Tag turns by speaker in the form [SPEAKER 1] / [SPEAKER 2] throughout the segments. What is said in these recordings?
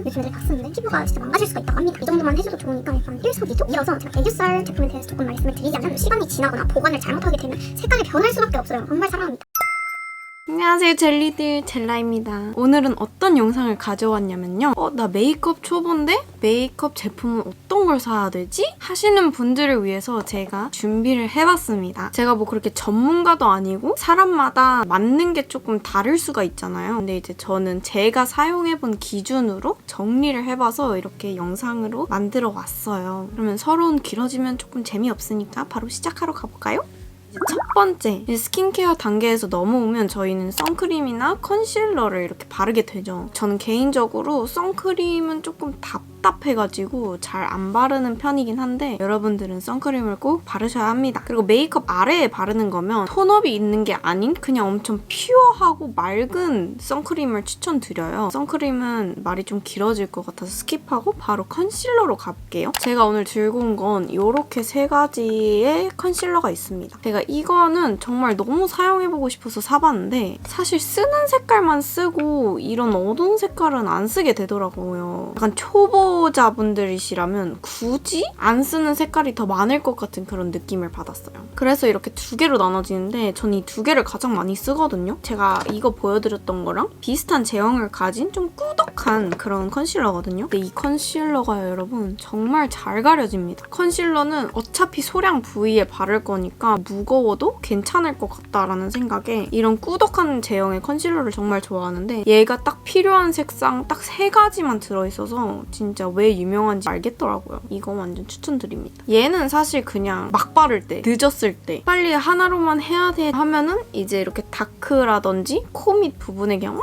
[SPEAKER 1] 제품 요즘 애들 봤었는데 피부가 진짜 망가질 수가 있다고 합니다. 이 정도만 해줘도 좋으니까 약간 일석이조이어서 제가 애교살 제품에 대해서 조금 말씀을 드리자면 시간이 지나거나 보관을 잘못하게 되면 색깔이 변할 수밖에 없어요. 정말 사랑합니다.
[SPEAKER 2] 안녕하세요 젤리들, 젤라입니다. 오늘은 어떤 영상을 가져왔냐면요, 나 메이크업 초보인데 메이크업 제품은 어떤 걸 사야 되지? 하시는 분들을 위해서 제가 준비를 해봤습니다. 제가 뭐 그렇게 전문가도 아니고 사람마다 맞는 게 조금 다를 수가 있잖아요. 근데 이제 저는 제가 사용해본 기준으로 정리를 해봐서 이렇게 영상으로 만들어 왔어요. 그러면 서로는 길어지면 조금 재미없으니까 바로 시작하러 가볼까요? 첫 번째, 스킨케어 단계에서 넘어오면 저희는 선크림이나 컨실러를 이렇게 바르게 되죠. 저는 개인적으로 선크림은 조금 답답해가지고 잘 안 바르는 편이긴 한데 여러분들은 선크림을 꼭 바르셔야 합니다. 그리고 메이크업 아래에 바르는 거면 톤업이 있는 게 아닌 그냥 엄청 퓨어하고 맑은 선크림을 추천드려요. 선크림은 말이 좀 길어질 것 같아서 스킵하고 바로 컨실러로 가볼게요. 제가 오늘 들고 온 건 이렇게 세 가지의 컨실러가 있습니다. 제가 이거는 정말 너무 사용해보고 싶어서 사봤는데 사실 쓰는 색깔만 쓰고 이런 어두운 색깔은 안 쓰게 되더라고요. 약간 초보자분들이시라면 굳이 안 쓰는 색깔이 더 많을 것 같은 그런 느낌을 받았어요. 그래서 이렇게 두 개로 나눠지는데 전 이 두 개를 가장 많이 쓰거든요. 제가 이거 보여드렸던 거랑 비슷한 제형을 가진 좀 꾸덕한 그런 컨실러거든요. 근데 이 컨실러가 여러분 정말 잘 가려집니다. 컨실러는 어차피 소량 부위에 바를 거니까 무거워도 괜찮을 것 같다라는 생각에 이런 꾸덕한 제형의 컨실러를 정말 좋아하는데 얘가 딱 필요한 색상 딱 세 가지만 들어있어서 진짜 왜 유명한지 알겠더라고요. 이거 완전 추천드립니다. 얘는 사실 그냥 막 바를 때, 늦었을 때 빨리 하나로만 해야 돼 하면은 이제 이렇게 다크라든지 코 밑 부분에 그냥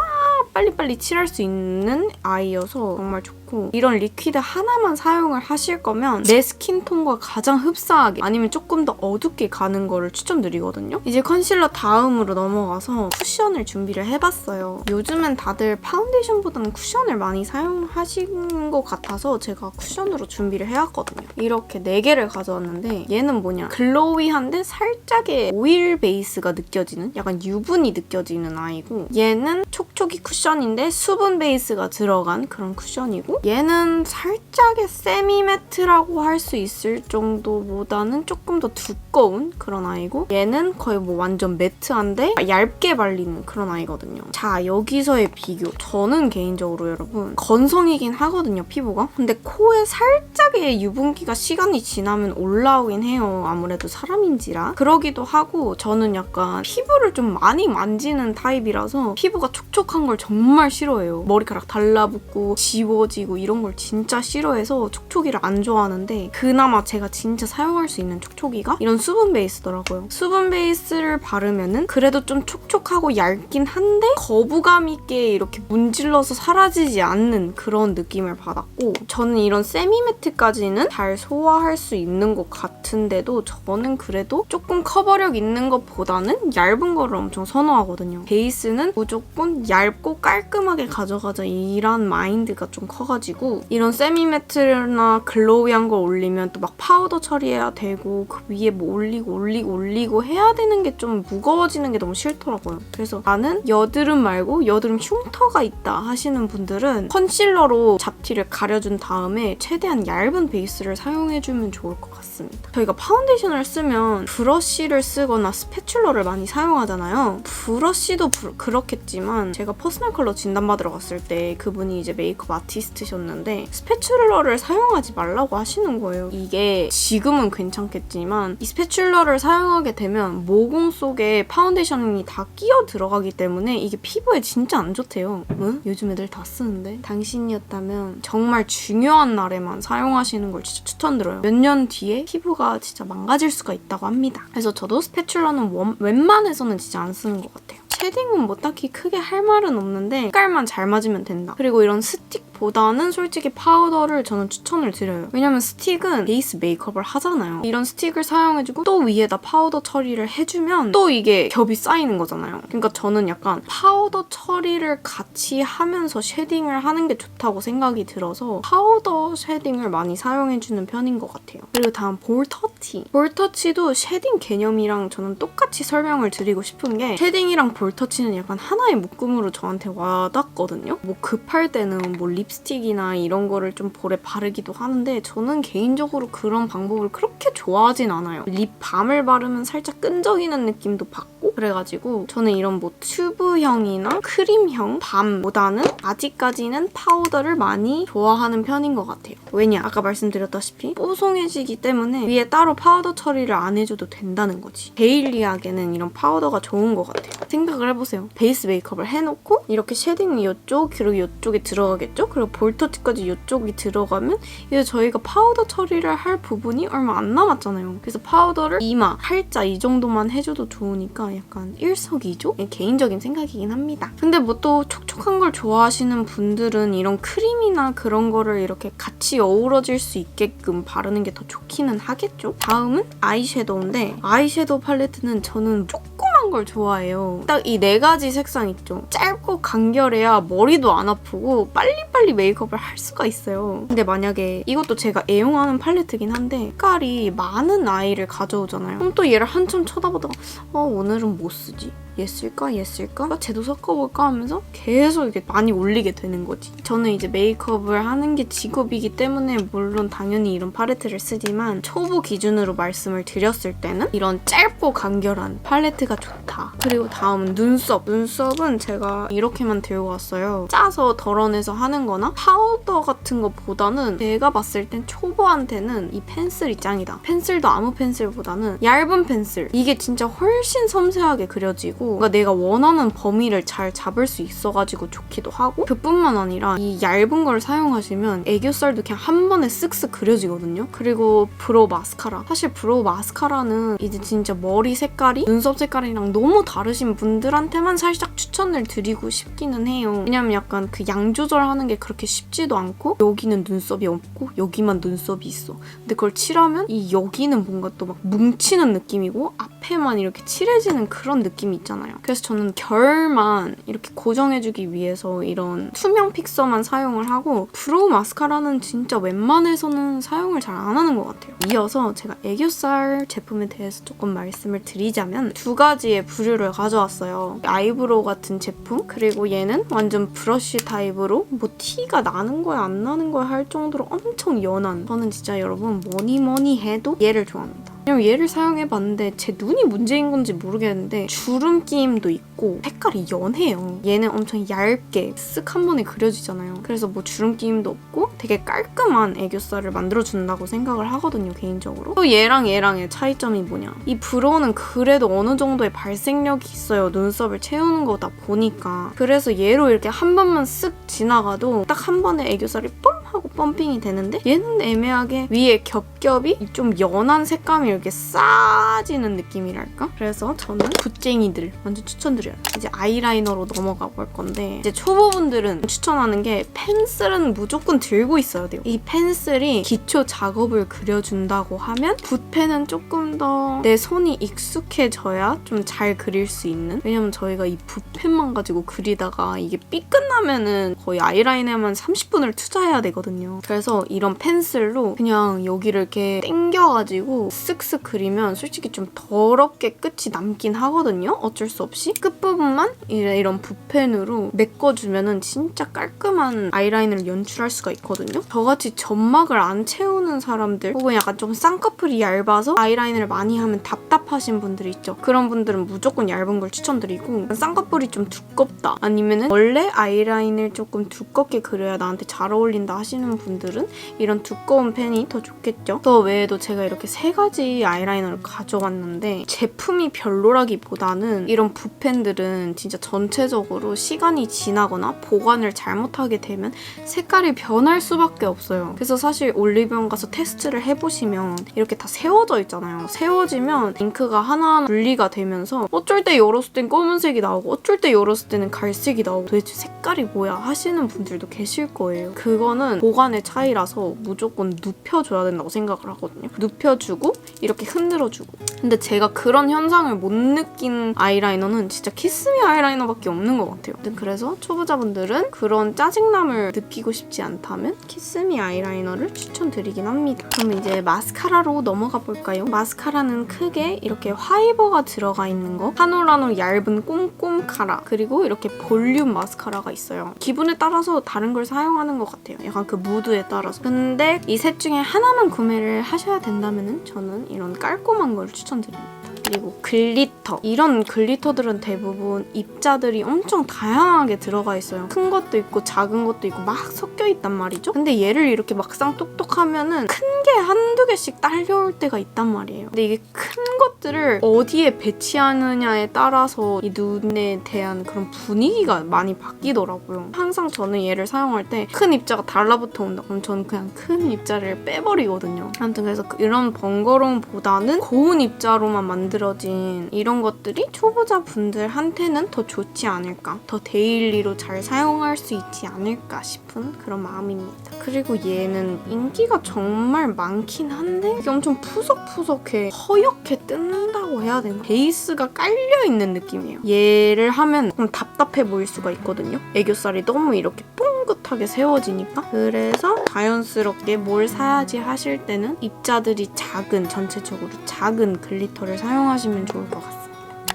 [SPEAKER 2] 빨리빨리 칠할 수 있는 아이여서 정말 좋고, 이런 리퀴드 하나만 사용을 하실 거면 내 스킨톤과 가장 흡사하게 아니면 조금 더 어둡게 가는 거를 추천드리거든요. 이제 컨실러 다음으로 넘어가서 쿠션을 준비를 해봤어요. 요즘엔 다들 파운데이션보다는 쿠션을 많이 사용하시는 것 같아서 제가 쿠션으로 준비를 해왔거든요. 이렇게 4개를 가져왔는데 얘는 뭐냐, 글로위한데 살짝의 오일 베이스가 느껴지는, 약간 유분이 느껴지는 아이고, 얘는 촉촉이 쿠션인데 수분 베이스가 들어간 그런 쿠션이고, 얘는 살짝의 세미매트라고 할 수 있을 정도보다는 조금 더 두꺼운 그런 아이고, 얘는 거의 뭐 완전 매트한데 얇게 발리는 그런 아이거든요. 자, 여기서의 비교. 저는 개인적으로 여러분 건성이긴 하거든요, 피부가. 근데 코에 살짝의 유분기가 시간이 지나면 올라오긴 해요. 아무래도 사람인지라. 그러기도 하고 저는 약간 피부를 좀 많이 만지는 타입이라서 피부가 촉촉한 걸 정말 싫어해요. 머리카락 달라붙고 지워지고 이런 걸 진짜 싫어해서 촉촉이를 안 좋아하는데, 그나마 제가 진짜 사용할 수 있는 촉촉이가 이런 수분 베이스더라고요. 수분 베이스를 바르면은 그래도 좀 촉촉하고 얇긴 한데 거부감 있게 이렇게 문질러서 사라지지 않는 그런 느낌을 받았고, 저는 이런 세미매트까지는 잘 소화할 수 있는 것 같은데도 저는 그래도 조금 커버력 있는 것보다는 얇은 거를 엄청 선호하거든요. 베이스는 무조건 얇고 깔끔하게 가져가자 이런 마인드가 좀 커가지고, 이런 세미매트나 글로우한 걸 올리면 또 막 파우더 처리해야 되고 그 위에 뭐 올리고 해야 되는 게 좀 무거워지는 게 너무 싫더라고요. 그래서 나는 여드름 말고 여드름 흉터가 있다 하시는 분들은 컨실러로 잡티를 가려준 다음에 최대한 얇은 베이스를 사용해주면 좋을 것 같습니다. 저희가 파운데이션을 쓰면 브러쉬를 쓰거나 스패츌러를 많이 사용하잖아요. 브러쉬도 그렇겠지만 제가 퍼스널 컬러 진단받으러 갔을 때 그분이 이제 메이크업 아티스트셨는데 스패츌러를 사용하지 말라고 하시는 거예요. 이게 지금은 괜찮겠지만 이 스패츌러를 사용하게 되면 모공 속에 파운데이션이 다 끼어 들어가기 때문에 이게 피부에 진짜 안 좋대요. 응? 요즘 애들 다 쓰는데? 당신이었다면 정말 중요한 날에만 사용하시는 걸 진짜 추천드려요. 몇 년 뒤에 피부가 진짜 망가질 수가 있다고 합니다. 그래서 저도 스패츌러는 웬만해서는 진짜 안 쓰는 것 같아요. 쉐딩은 뭐 딱히 크게 할 말은 없는데 색깔만 잘 맞으면 된다. 그리고 이런 스틱보다는 솔직히 파우더를 저는 추천을 드려요. 왜냐면 스틱은 베이스 메이크업을 하잖아요. 이런 스틱을 사용해주고 또 위에다 파우더 처리를 해주면 또 이게 겹이 쌓이는 거잖아요. 그러니까 저는 약간 파우더 처리를 같이 하면서 쉐딩을 하는 게 좋다고 생각이 들어서 파우더 쉐딩을 많이 사용해주는 편인 것 같아요. 그리고 다음 볼터치. 볼터치도 쉐딩 개념이랑 저는 똑같이 설명을 드리고 싶은 게, 쉐딩이랑 볼터치는 약간 하나의 묶음으로 저한테 와닿거든요. 뭐 급할 때는 뭐 립 립스틱이나 이런 거를 좀 볼에 바르기도 하는데 저는 개인적으로 그런 방법을 그렇게 좋아하진 않아요. 립밤을 바르면 살짝 끈적이는 느낌도 받고 그래가지고 저는 이런 뭐 튜브형이나 크림형 밤보다는 아직까지는 파우더를 많이 좋아하는 편인 것 같아요. 왜냐? 아까 말씀드렸다시피 뽀송해지기 때문에 위에 따로 파우더 처리를 안 해줘도 된다는 거지. 데일리하게는 이런 파우더가 좋은 것 같아요. 생각을 해보세요. 베이스 메이크업을 해놓고 이렇게 쉐딩이 이쪽 그리고 이쪽에 들어가겠죠? 그리고 볼터치까지 이쪽이 들어가면 이제 저희가 파우더 처리를 할 부분이 얼마 안 남았잖아요. 그래서 파우더를 이마, 팔자 이 정도만 해줘도 좋으니까 약간 일석이조? 개인적인 생각이긴 합니다. 근데 뭐 또 촉촉한 걸 좋아하시는 분들은 이런 크림이나 그런 거를 이렇게 같이 어우러질 수 있게끔 바르는 게 더 좋기는 하겠죠? 다음은 아이섀도우인데 아이섀도우 팔레트는 저는 조그만 걸 좋아해요. 딱 이 4가지 색상 있죠? 짧고 간결해야 머리도 안 아프고 빨리빨리 메이크업을 할 수가 있어요. 근데 만약에 이것도 제가 애용하는 팔레트긴 한데 색깔이 많은 아이를 가져오잖아요. 그럼 또 얘를 한참 쳐다보다가 오늘은 뭐 쓰지? 얘 쓸까? 얘 쓸까? 쟤도 섞어볼까? 하면서 계속 이렇게 많이 올리게 되는 거지. 저는 이제 메이크업을 하는 게 직업이기 때문에 물론 당연히 이런 팔레트를 쓰지만 초보 기준으로 말씀을 드렸을 때는 이런 짧고 간결한 팔레트가 좋다. 그리고 다음은 눈썹. 눈썹은 제가 이렇게만 들고 왔어요. 짜서 덜어내서 하는 거나 파우더 같은 거보다는 제가 봤을 땐 초보한테는 이 펜슬이 짱이다. 펜슬도 아무 펜슬보다는 얇은 펜슬. 이게 진짜 훨씬 섬세하게 그려지고 그러니까 내가 원하는 범위를 잘 잡을 수 있어가지고 좋기도 하고 그뿐만 아니라 이 얇은 걸 사용하시면 애교살도 그냥 한 번에 쓱쓱 그려지거든요. 그리고 브로우 마스카라. 사실 브로우 마스카라는 이제 진짜 머리 색깔이 눈썹 색깔이랑 너무 다르신 분들한테만 살짝 추천을 드리고 싶기는 해요. 왜냐면 약간 그 양 조절하는 게 그렇게 쉽지도 않고 여기는 눈썹이 없고 여기만 눈썹이 있어. 근데 그걸 칠하면 이 여기는 뭔가 또 막 뭉치는 느낌이고 앞에만 이렇게 칠해지는 그런 느낌이 있잖아요. 그래서 저는 결만 이렇게 고정해주기 위해서 이런 투명 픽서만 사용을 하고 브로우 마스카라는 진짜 웬만해서는 사용을 잘 안 하는 것 같아요. 이어서 제가 애교살 제품에 대해서 조금 말씀을 드리자면 2가지의 부류를 가져왔어요. 아이브로우 같은 제품 그리고 얘는 완전 브러쉬 타입으로 뭐 티가 나는 거야 안 나는 거야 할 정도로 엄청 연한 저는 진짜 여러분 뭐니 해도 얘를 좋아합니다. 왜냐면 얘를 사용해봤는데 제 눈이 문제인 건지 모르겠는데 주름 끼임도 있고 색깔이 연해요. 얘는 엄청 얇게 쓱 한 번에 그려지잖아요. 그래서 뭐 주름 끼임도 없고 되게 깔끔한 애교살을 만들어준다고 생각을 하거든요, 개인적으로. 또 얘랑의 차이점이 뭐냐. 이 브로우는 그래도 어느 정도의 발색력이 있어요. 눈썹을 채우는 거다 보니까. 그래서 얘로 이렇게 한 번만 쓱 지나가도 딱 한 번에 애교살이 뿜 하고 펌핑이 되는데 얘는 애매하게 위에 겹겹이 좀 연한 색감이 이렇게 싸지는 느낌이랄까? 그래서 저는 붓쟁이들 완전 추천드려요. 이제 아이라이너로 넘어가 볼 건데 이제 초보분들은 추천하는 게 펜슬은 무조건 들고 있어야 돼요. 이 펜슬이 기초 작업을 그려준다고 하면 붓펜은 조금 더 내 손이 익숙해져야 좀 잘 그릴 수 있는 왜냐면 저희가 이 붓펜만 가지고 그리다가 이게 삐끗나면은 거의 아이라이너에만 30분을 투자해야 되거든요. 그래서 이런 펜슬로 그냥 여기를 이렇게 당겨가지고 쓱쓱 그리면 솔직히 좀 더럽게 끝이 남긴 하거든요. 어쩔 수 없이 끝부분만 이런 붓펜으로 메꿔주면은 진짜 깔끔한 아이라인을 연출할 수가 있거든요. 저같이 점막을 안 채우는 사람들 혹은 약간 좀 쌍꺼풀이 얇아서 아이라인을 많이 하면 답답하신 분들이 있죠. 그런 분들은 무조건 얇은 걸 추천드리고 쌍꺼풀이 좀 두껍다 아니면은 원래 아이라인을 조금 두껍게 그려야 나한테 잘 어울린다 하시는 분들은 이런 두꺼운 펜이 더 좋겠죠. 그 외에도 제가 이렇게 3가지 아이라이너를 가져왔는데 제품이 별로라기보다는 이런 붓펜들은 진짜 전체적으로 시간이 지나거나 보관을 잘못하게 되면 색깔이 변할 수밖에 없어요. 그래서 사실 올리브영 가서 테스트를 해보시면 이렇게 다 세워져 있잖아요. 세워지면 잉크가 하나하나 분리가 되면서 어쩔 때 열었을 땐 검은색이 나오고 어쩔 때 열었을 때는 갈색이 나오고 도대체 색깔이 뭐야 하시는 분들도 계실 거예요. 그거는 보관의 차이라서 무조건 눕혀줘야 된다고 생각을 하거든요. 눕혀주고 이렇게 흔들어주고 근데 제가 그런 현상을 못 느낀 아이라이너는 진짜 키스미 아이라이너밖에 없는 것 같아요. 그래서 초보자분들은 그런 짜증남을 느끼고 싶지 않다면 키스미 아이라이너를 추천드리긴 합니다. 그럼 이제 마스카라로 넘어가 볼까요? 마스카라는 크게 이렇게 화이버가 들어가 있는 거, 한올 얇은 꼼꼼 카라, 그리고 이렇게 볼륨 마스카라가 있어요. 기분에 따라서 다른 걸 사용하는 것 같아요. 약간 그 무드에 따라서. 근데 이 셋 중에 하나만 구매를 하셔야 된다면 저는 이런 깔끔한 걸 추천드립니다. 그리고 글리터. 이런 글리터들은 대부분 입자들이 엄청 다양하게 들어가 있어요. 큰 것도 있고 작은 것도 있고 막 섞여 있단 말이죠. 근데 얘를 이렇게 막상 똑똑하면은 큰 게 한두 개씩 딸려올 때가 있단 말이에요. 근데 이게 큰 것들을 어디에 배치하느냐에 따라서 이 눈에 대한 그런 분위기가 많이 바뀌더라고요. 항상 저는 얘를 사용할 때 큰 입자가 달라붙어 온다. 그럼 저는 그냥 큰 입자를 빼버리거든요. 아무튼 그래서 이런 번거로움보다는 고운 입자로만 만들어진 이런 것들이 초보자분들한테는 더 좋지 않을까, 더 데일리로 잘 사용할 수 있지 않을까 싶은 그런 마음입니다. 그리고 얘는 인기가 정말 많긴 한데 이게 엄청 푸석푸석해, 허옇게 뜬다고 해야 되나? 베이스가 깔려있는 느낌이에요. 얘를 하면 좀 답답해 보일 수가 있거든요. 애교살이 너무 이렇게 뽕긋하게 세워지니까. 그래서 자연스럽게 뭘 사야지 하실 때는 입자들이 작은, 전체적으로 작은 글리터를 사용하시면 좋을 것 같습니다.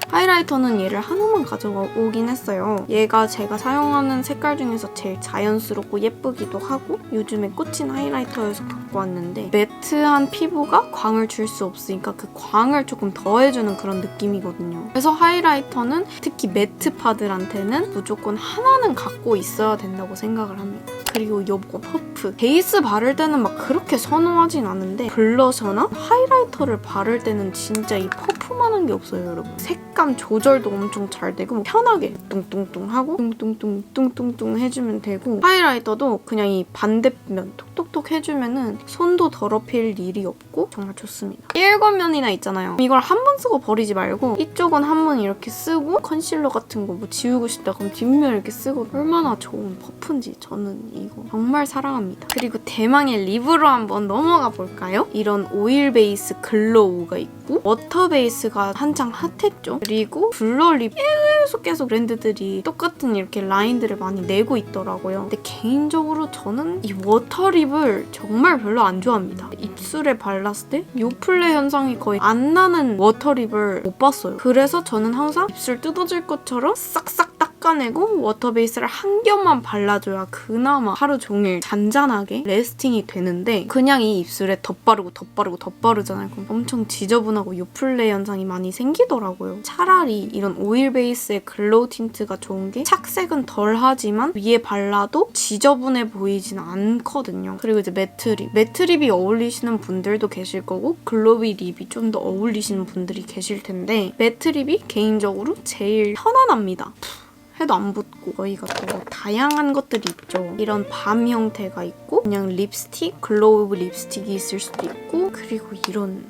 [SPEAKER 2] 하이라이터는 얘를 하나만 가져오긴 했어요. 얘가 제가 사용하는 색깔 중에서 제일 자연스럽고 예쁘기도 하고 요즘에 꽂힌 하이라이터여서 갖고 왔는데, 매트한 피부가 광을 줄 수 없으니까 그 광을 조금 더해주는 그런 느낌이거든요. 그래서 하이라이터는 특히 매트파들한테는 무조건 하나는 갖고 있어야 된다고 생각을 합니다. 그리고 요거 퍼프. 베이스 바를 때는 막 그렇게 선호하진 않은데 블러셔나 하이라이터를 바를 때는 진짜 이 퍼프만한 게 없어요, 여러분. 색감 조절도 엄청 잘 되고 편하게 뚱뚱뚱 하고 뚱뚱뚱 해주면 되고, 하이라이터도 그냥 이 반대면 톡톡톡 해주면은 손도 더럽힐 일이 없고 정말 좋습니다. 일관면이나 있잖아요. 이걸 한 번 쓰고 버리지 말고 이쪽은 한 번 이렇게 쓰고 컨실러 같은 거 뭐 지우고 싶다 그럼 뒷면 이렇게 쓰고, 얼마나 좋은 퍼프인지 저는 이거 정말 사랑합니다. 그리고 대망의 립으로 한번 넘어가 볼까요? 이런 오일 베이스 글로우가 있고 워터 베이스가 한창 핫했죠. 그리고 블러 립 계속 브랜드들이 똑같은 이렇게 라인들을 많이 내고 있더라고요. 근데 개인적으로 저는 이 워터 립을 정말 별로 안 좋아합니다. 입술에 발랐을 때 요플레 현상이 거의 안 나는 워터 립을 못 봤어요. 그래서 저는 항상 입술 뜯어질 것처럼 싹싹 닦아내고 워터 베이스를 한 겹만 발라줘야 그나마 하루 종일 잔잔하게 레스팅이 되는데, 그냥 이 입술에 덧바르잖아요. 그럼 엄청 지저분하고 요플레 현상이 많이 생기더라고요. 차라리 이런 오일 베이스의 글로우 틴트가 좋은 게 착색은 덜 하지만 위에 발라도 지저분해 보이진 않거든요. 그리고 이제 매트립. 매트립이 어울리시는 분들도 계실 거고 글로비 립이 좀 더 어울리시는 분들이 계실 텐데, 매트립이 개인적으로 제일 편안합니다. 해도 안 붓고. 저희가 또 다양한 것들이 있죠. 이런 밤 형태가 있고 그냥 립스틱, 글로우 립스틱이 있을 수도 있고, 그리고 이런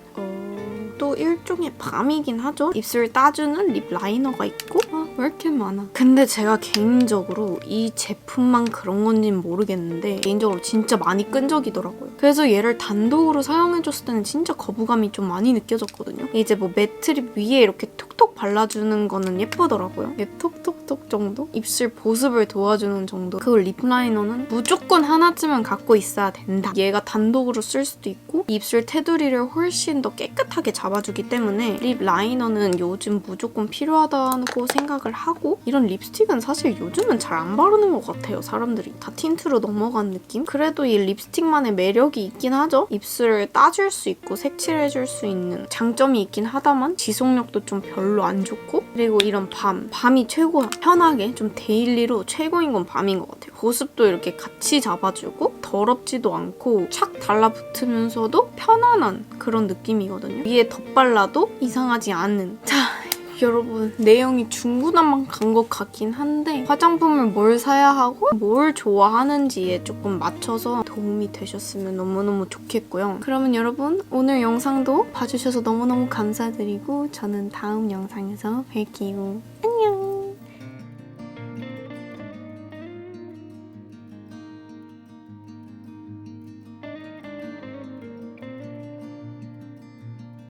[SPEAKER 2] 또 일종의 밤이긴 하죠. 입술 따주는 립 라이너가 있고, 왜 이렇게 많아. 근데 제가 개인적으로 이 제품만 그런 건지는 모르겠는데 개인적으로 진짜 많이 끈적이더라고요. 그래서 얘를 단독으로 사용해줬을 때는 진짜 거부감이 좀 많이 느껴졌거든요. 이제 뭐 매트립 위에 이렇게 톡톡 발라주는 거는 예쁘더라고요. 얘 톡톡톡 정도? 입술 보습을 도와주는 정도? 그 립 라이너는 무조건 하나쯤은 갖고 있어야 된다. 얘가 단독으로 쓸 수도 있고 입술 테두리를 훨씬 더 깨끗하게 잡아주기 때문에 립 라이너는 요즘 무조건 필요하다고 생각을 하고, 이런 립스틱은 사실 요즘은 잘 안 바르는 것 같아요. 사람들이 다 틴트로 넘어간 느낌? 그래도 이 립스틱만의 매력이 있긴 하죠. 입술을 따줄 수 있고 색칠해줄 수 있는 장점이 있긴 하다만 지속력도 좀 별로 안 좋고, 그리고 이런 밤이 최고야. 편하게 좀 데일리로 최고인 건 밤인 것 같아요. 보습도 이렇게 같이 잡아주고 더럽지도 않고 착 달라붙으면서도 편안한 그런 느낌이거든요. 위에 덧발라도 이상하지 않은. 자, 여러분 내용이 중구난방간 것 같긴 한데 화장품을 뭘 사야 하고 뭘 좋아하는지에 조금 맞춰서 도움이 되셨으면 너무너무 좋겠고요. 그러면 여러분 오늘 영상도 봐주셔서 너무너무 감사드리고 저는 다음 영상에서 뵐게요. 안녕.